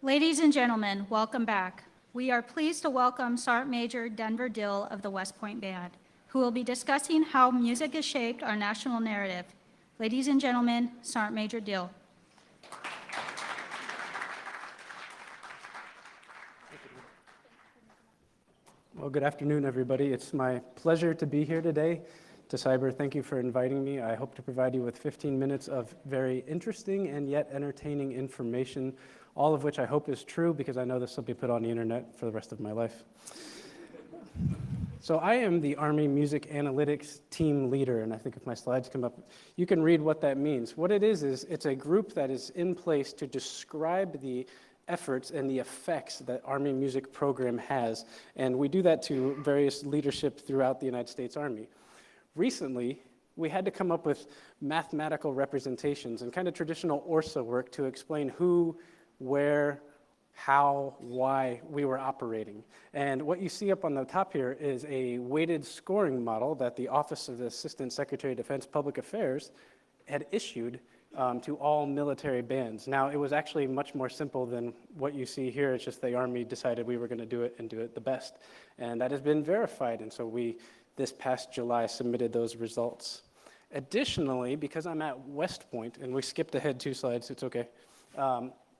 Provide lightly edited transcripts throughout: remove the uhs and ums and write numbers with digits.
Ladies and gentlemen, welcome back. We are pleased to welcome Sergeant Major Denver Dill of the West Point Band, who will be discussing how music has shaped our national narrative. Ladies and gentlemen, Sergeant Major Dill. Well, good afternoon, everybody. It's my pleasure to be here today. To Cyber, thank you for inviting me. I hope to provide you with 15 minutes of very interesting and yet entertaining information, all of which I hope is true because I know this will be put on the internet for the rest of my life. So I am the Army Music Analytics Team Leader, and I think if my slides come up, you can read what that means. What it is it's a group that is in place to describe the efforts and the effects that Army Music Program has, and we do that to various leadership throughout the United States Army. Recently, we had to come up with mathematical representations and kind of traditional ORSA work to explain who, where, how, why we were operating. And what you see up on the top here is a weighted scoring model that the Office of the Assistant Secretary of Defense Public Affairs had issued to all military bands. Now, it was actually much more simple than what you see here. It's just the Army decided we were going to do it and do it the best. And that has been verified. And so we, this past July, submitted those results. Additionally, because I'm at West Point, and we skipped ahead 2 slides, it's okay,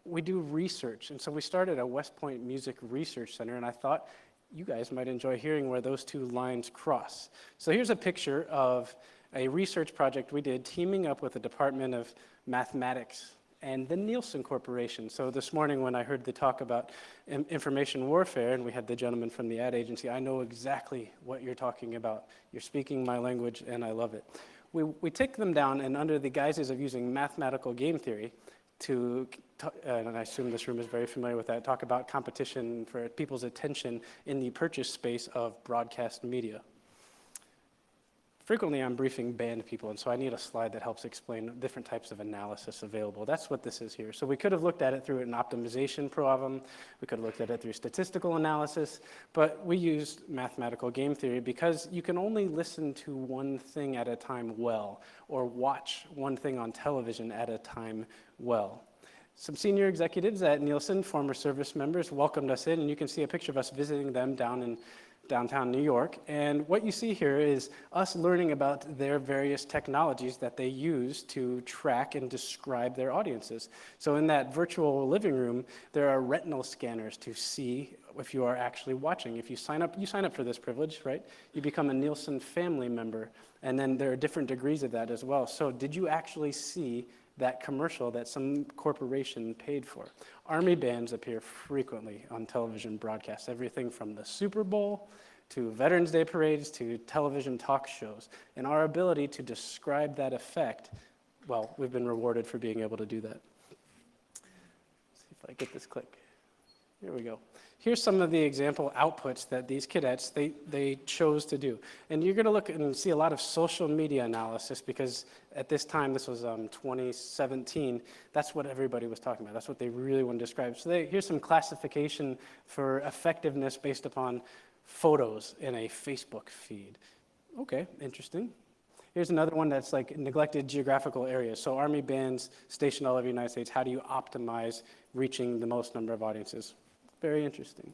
we do research. And so we started a West Point Music Research Center, and I thought you guys might enjoy hearing where those 2 lines cross. So here's a picture of a research project we did teaming up with the Department of Mathematics and the Nielsen Corporation. So this morning when I heard the talk about information warfare, and we had the gentleman from the ad agency, I know exactly what you're talking about. You're speaking my language, and I love it. We take them down, and under the guises of using mathematical game theory to, and I assume this room is very familiar with that, talk about competition for people's attention in the purchase space of broadcast media. Frequently, I'm briefing band people, and so I need a slide that helps explain different types of analysis available. That's what this is here. So we could have looked at it through an optimization problem. We could have looked at it through statistical analysis, but we used mathematical game theory because you can only listen to one thing at a time well, or watch one thing on television at a time well. Some senior executives at Nielsen, former service members, welcomed us in, and you can see a picture of us visiting them down in downtown New York. And what you see here is us learning about their various technologies that they use to track and describe their audiences. So in that virtual living room, there are retinal scanners to see if you are actually watching. If you sign up for this privilege, right? You become a Nielsen family member, and then there are different degrees of that as well. So did you actually see that commercial that some corporation paid for? Army bands appear frequently on television broadcasts, everything from the Super Bowl to Veterans Day parades to television talk shows. And our ability to describe that effect, well, we've been rewarded for being able to do that. Let's see if I get this click. Here we go. Here's some of the example outputs that these cadets, they chose to do. And you're going to look and see a lot of social media analysis because at this time, this was 2017, that's what everybody was talking about. That's what they really want to describe. So here's some classification for effectiveness based upon photos in a Facebook feed. Okay, interesting. Here's another one that's like neglected geographical areas. So Army bands stationed all over the United States, how do you optimize reaching the most number of audiences? Very interesting.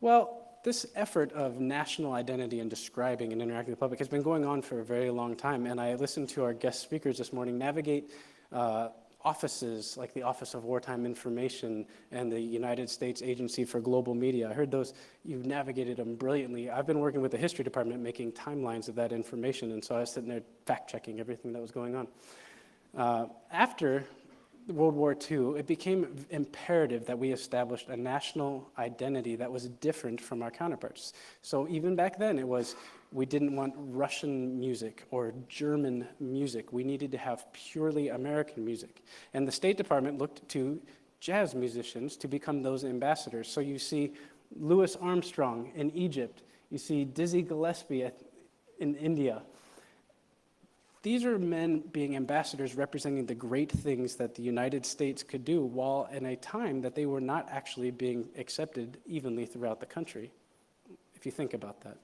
Well, this effort of national identity and describing and interacting with the public has been going on for a very long time, and I listened to our guest speakers this morning navigate offices like the Office of Wartime Information and the United States Agency for Global Media. I heard those, you've navigated them brilliantly. I've been working with the history department making timelines of that information, and so I was sitting there fact-checking everything that was going on. After World War II, it became imperative that we established a national identity that was different from our counterparts. So even back then, it was, we didn't want Russian music or German music. We needed to have purely American music. And the State Department looked to jazz musicians to become those ambassadors. So you see Louis Armstrong in Egypt. You see Dizzy Gillespie in India. These are men being ambassadors representing the great things that the United States could do while in a time that they were not actually being accepted evenly throughout the country, if you think about that.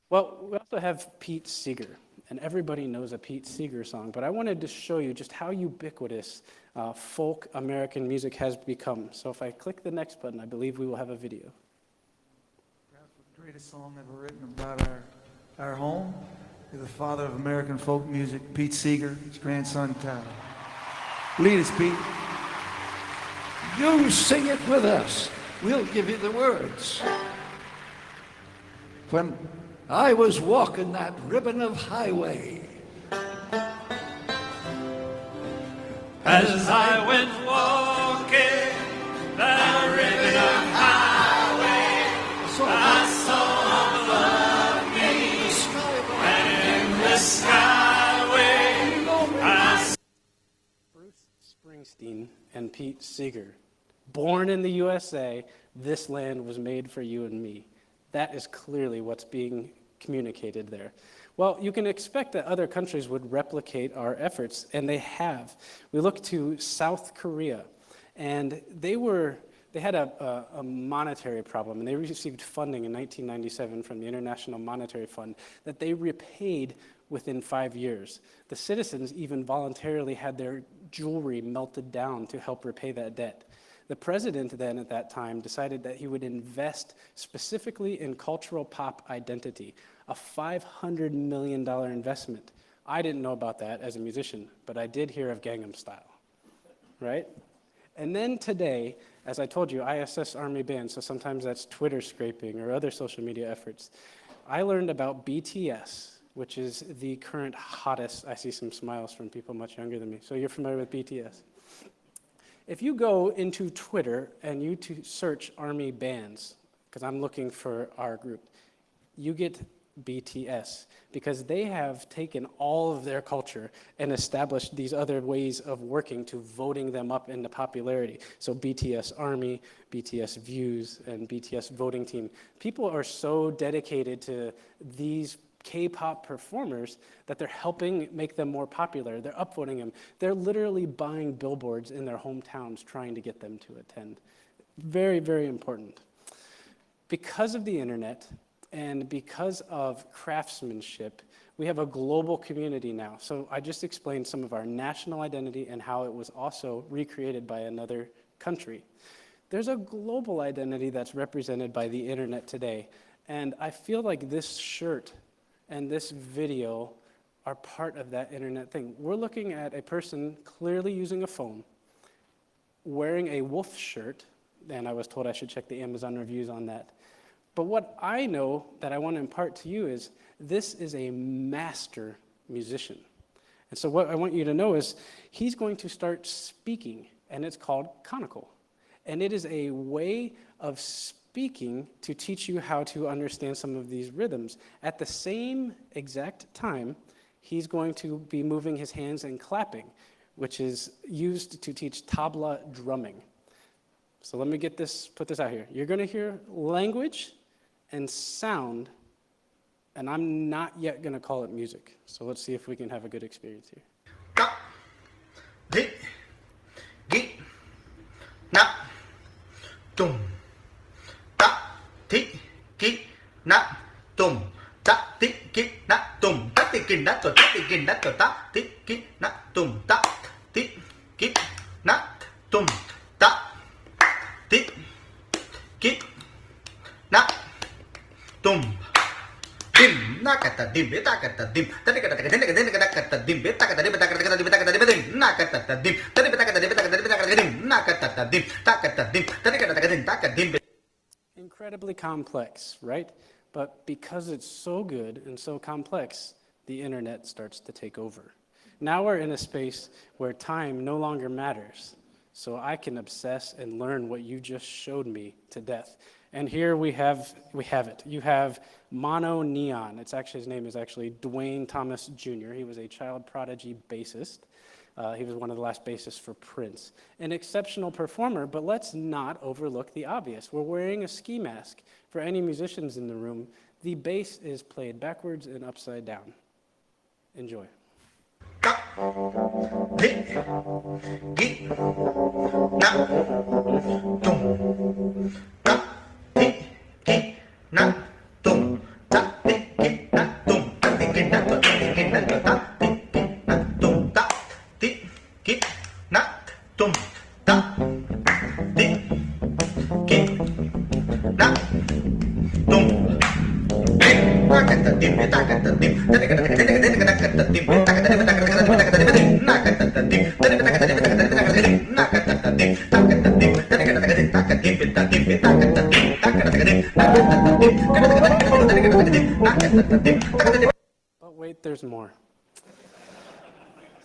Well, we also have Pete Seeger. and everybody knows a Pete Seeger song, but I wanted to show you just how ubiquitous folk American music has become. So if I click the next button, I believe we will have a video. Perhaps the greatest song ever written about our home is the father of American folk music, Pete Seeger, his grandson, Tyler. Lead us, Pete. You sing it with us. We'll give you the words. When I was walking that ribbon of highway, as I went walking that ribbon of highway, I saw love me, and in the skyway, I saw Bruce Springsteen and Pete Seeger. Born in the USA, this land was made for you and me. That is clearly what's being communicated there. Well, you can expect that other countries would replicate our efforts, and they have. We look to South Korea, and they had a monetary problem, and they received funding in 1997 from the International Monetary Fund that they repaid within 5 years. The citizens even voluntarily had their jewelry melted down to help repay that debt. The president then at that time decided that he would invest specifically in cultural pop identity, a $500 million investment. I didn't know about that as a musician, but I did hear of Gangnam Style, right? And then today, as I told you, I assess Army Band, so sometimes that's Twitter scraping or other social media efforts. I learned about BTS, which is the current hottest. I see some smiles from people much younger than me. So you're familiar with BTS? If you go into Twitter and you search Army bands, because I'm looking for our group, you get BTS, because they have taken all of their culture and established these other ways of working to voting them up into popularity. So BTS Army, BTS Views, and BTS Voting Team. People are so dedicated to these K-pop performers that they're helping make them more popular. They're upvoting them. They're literally buying billboards in their hometowns trying to get them to attend. Very, very important. Because of the internet and because of craftsmanship, we have a global community now. So I just explained some of our national identity and how it was also recreated by another country. There's a global identity that's represented by the internet today. And I feel like this shirt and this video are part of that internet thing. We're looking at a person clearly using a phone, wearing a wolf shirt, and I was told I should check the Amazon reviews on that. But what I know that I want to impart to you is this is a master musician. And so what I want you to know is he's going to start speaking, and it's called conical. And it is a way of speaking to teach you how to understand some of these rhythms. At the same exact time, he's going to be moving his hands and clapping, which is used to teach tabla drumming. So let me put this out here. You're going to hear language and sound, and I'm not yet going to call it music. So let's see if we can have a good experience here. Ka, di, gi, na, tum. Ta, ti, ki, na, tum. Ta, ti, ki, na, tum. Ta, ti, ki, na, to, ta, ti, ki, na, to, ta, ti, ki, na, tum. Ta, ti, ki, na, tum. Ta, ti, ki, na, tum. Dim, nakata dim, betakata dim. Tadi kata kata dim, kata dim, betakata dim, betakata dim, betakata dim, nakata dim. Tadi betakata dim, betakata dim, betakata dim, nakata dim, takata dim. Tadi kata dim, takata dim. Incredibly complex, right? But because it's so good and so complex, the internet starts to take over. Now we're in a space where time no longer matters. So I can obsess and learn what you just showed me to death. And here we have it. You have Mono Neon. His name is actually Dwayne Thomas Jr. He was a child prodigy bassist. He was one of the last bassists for Prince. An exceptional performer, but let's not overlook the obvious. We're wearing a ski mask. For any musicians in the room, the bass is played backwards and upside down. Enjoy. Ka, di, gi, na, tum. Ta, ti, ki, na, tum. Ta, ti, ki, na, tum. Ta, ti, ki, na, to, ta, ti, ki, na, But wait, there's more.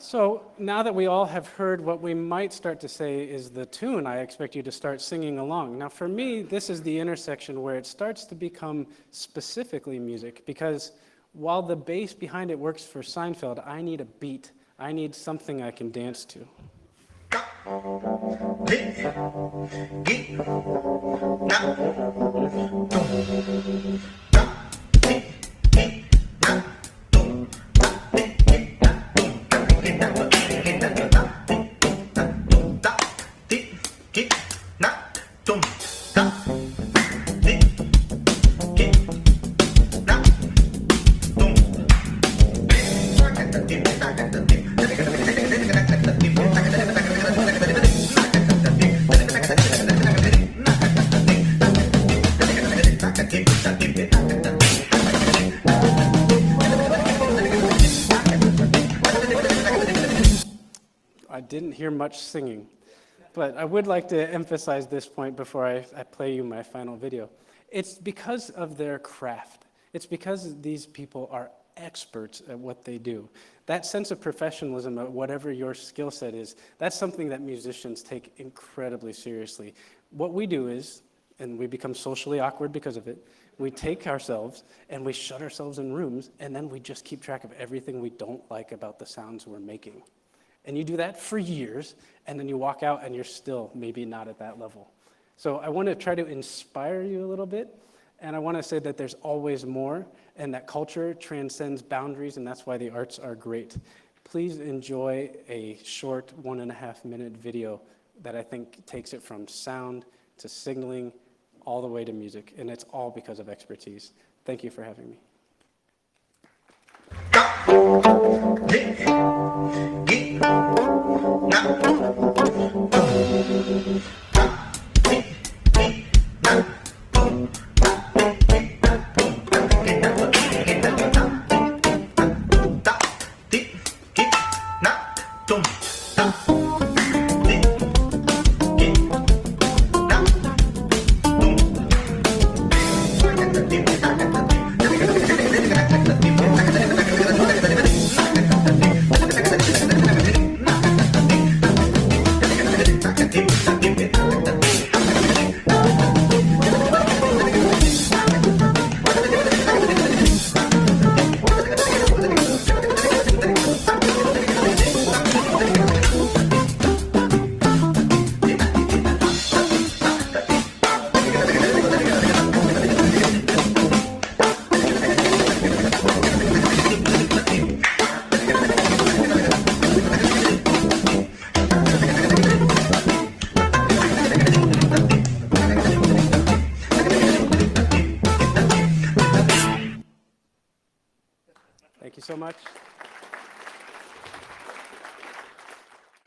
So now that we all have heard what we might start to say is the tune, I expect you to start singing along. Now for me, this is the intersection where it starts to become specifically music, because while the bass behind it works for Seinfeld, I need a beat. I need something I can dance to. I didn't hear much singing, but I would like to emphasize this point before I play you my final video. It's because of their craft. It's because these people are experts at what they do. That sense of professionalism at whatever your skill set is, that's something that musicians take incredibly seriously. What we do is, and we become socially awkward because of it, we take ourselves and we shut ourselves in rooms, and then we just keep track of everything we don't like about the sounds we're making. And you do that for years, and then you walk out and you're still maybe not at that level. So I want to try to inspire you a little bit, and I want to say that there's always more, and that culture transcends boundaries, and that's why the arts are great. Please enjoy a short 1.5-minute video that I think takes it from sound to signaling all the way to music, and it's all because of expertise. Thank you for having me. Thank you so much.